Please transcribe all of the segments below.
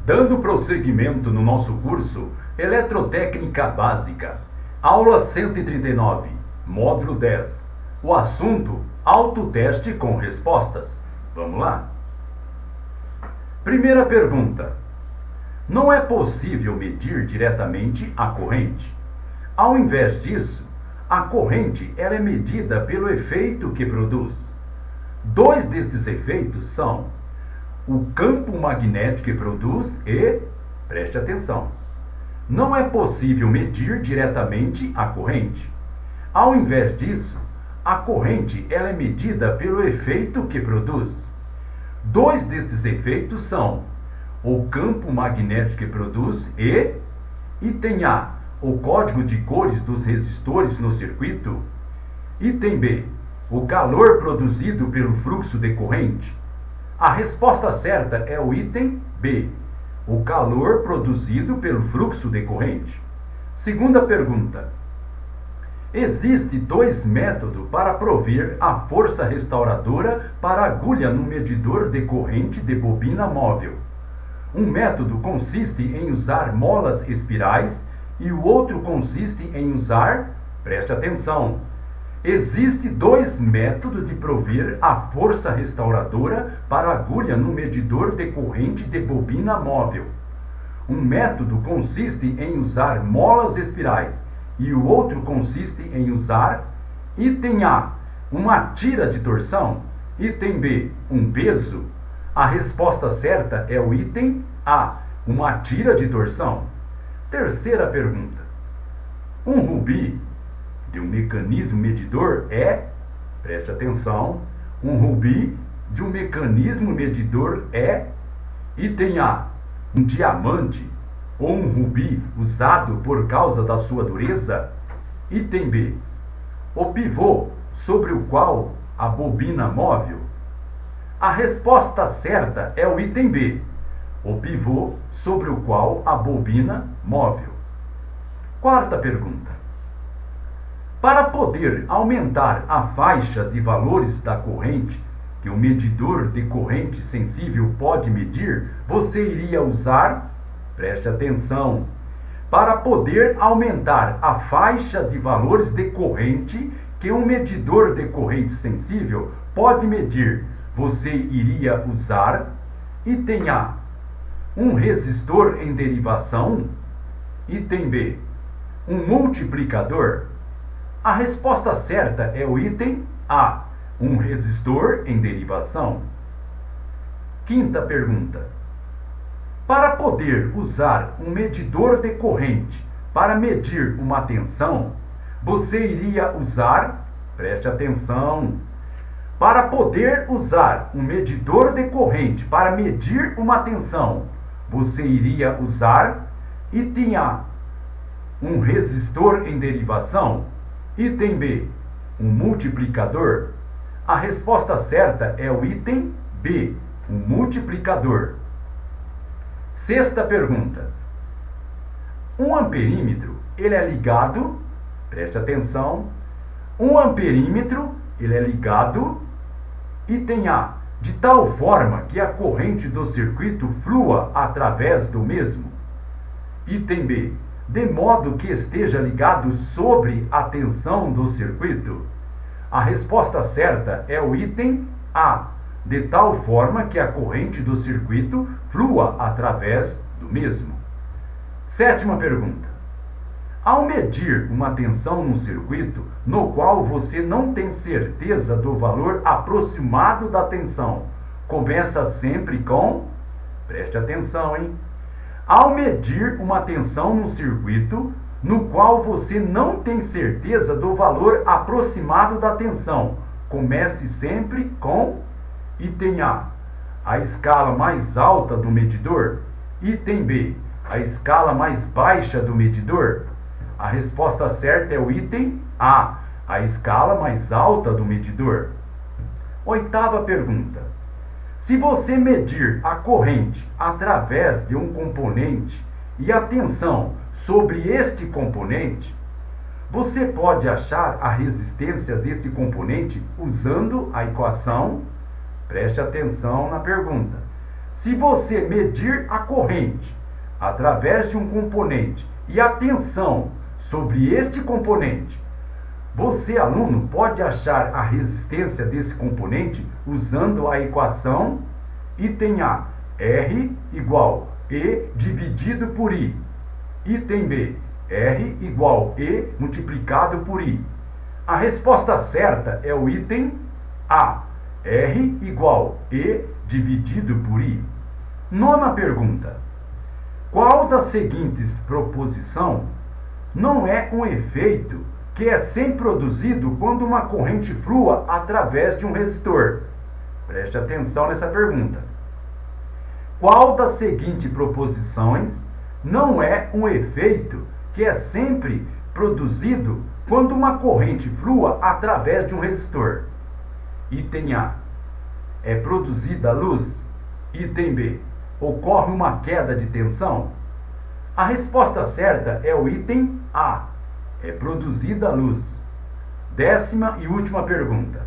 Dando prosseguimento no nosso curso Eletrotécnica Básica, aula 139, módulo 10. O assunto: autoteste com respostas. Vamos lá? Primeira pergunta: não é possível medir diretamente a corrente. Ao invés disso, a corrente ela é medida pelo efeito que produz. Dois destes efeitos são o campo magnético que produz e, preste atenção, não é possível medir diretamente a corrente. Ao invés disso, a corrente ela é medida pelo efeito que produz. Dois destes efeitos são o campo magnético que produz e item A, o código de cores dos resistores no circuito. Item B, o calor produzido pelo fluxo de corrente. A resposta certa é o item B, o calor produzido pelo fluxo de corrente. Segunda pergunta: existem dois métodos para prover a força restauradora para a agulha no medidor de corrente de bobina móvel. Um método consiste em usar molas espirais e o outro consiste em usar, preste atenção, existem dois métodos de prover a força restauradora para a agulha no medidor de corrente de bobina móvel. Um método consiste em usar molas espirais e o outro consiste em usar, item A, uma tira de torção, item B, um peso. A resposta certa é o item A, uma tira de torção. Terceira pergunta: um rubi de um mecanismo medidor é, preste atenção, um rubi de um mecanismo medidor é, item A, um diamante ou um rubi usado por causa da sua dureza, item B, o pivô sobre o qual a bobina móvel. A resposta certa é o item B, o pivô sobre o qual a bobina móvel. Quarta pergunta: para poder aumentar a faixa de valores da corrente que o medidor de corrente sensível pode medir, você iria usar, preste atenção, para poder aumentar a faixa de valores de corrente que um medidor de corrente sensível pode medir, você iria usar, item A, um resistor em derivação, item B, um multiplicador. A resposta certa é o item A, um resistor em derivação. Quinta pergunta: para poder usar um medidor de corrente para medir uma tensão, você iria usar, preste atenção, para poder usar um medidor de corrente para medir uma tensão, você iria usar, item A, um resistor em derivação, item B, um multiplicador. A resposta certa é o item B, um multiplicador. Sexta pergunta: um amperímetro, ele é ligado, preste atenção, um amperímetro, ele é ligado, item A, de tal forma que a corrente do circuito flua através do mesmo. Item B, de modo que esteja ligado sobre a tensão do circuito. A resposta certa é o item A, de tal forma que a corrente do circuito flua através do mesmo. Sétima pergunta: ao medir uma tensão no circuito no qual você não tem certeza do valor aproximado da tensão, começa sempre com, preste atenção, hein? Ao medir uma tensão no circuito no qual você não tem certeza do valor aproximado da tensão, comece sempre com, item A escala mais alta do medidor, item B, a escala mais baixa do medidor. A resposta certa é o item A, a escala mais alta do medidor. Oitava pergunta: se você medir a corrente através de um componente e a tensão sobre este componente, você pode achar a resistência desse componente usando a equação, preste atenção na pergunta, Se você medir a corrente através de um componente e a tensão sobre este componente, você, aluno, pode achar a resistência desse componente usando a equação item A, R igual E dividido por I. Item B, R igual E multiplicado por I. A resposta certa é o item A, R igual E dividido por I. Nona pergunta. Qual das seguintes proposição não é um efeito que é sempre produzido quando uma corrente flua através de um resistor? Preste atenção nessa pergunta. Qual das seguintes proposições não é um efeito que é sempre produzido quando uma corrente flua através de um resistor? Item A, é produzida luz. Item B, ocorre uma queda de tensão. A resposta certa é o item A, é produzida luz. 10ª e última pergunta.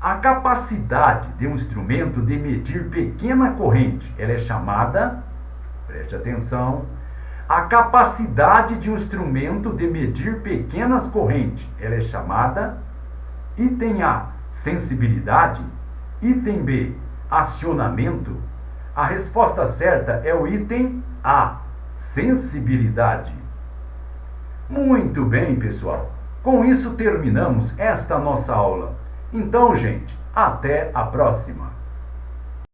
A capacidade de um instrumento de medir pequena corrente, ela é chamada, preste atenção, a capacidade de um instrumento de medir pequenas correntes, ela é chamada, item A, sensibilidade, item B, acionamento. A resposta certa é o item A, sensibilidade. Muito bem, pessoal. Com isso terminamos esta nossa aula. Então, gente, até a próxima.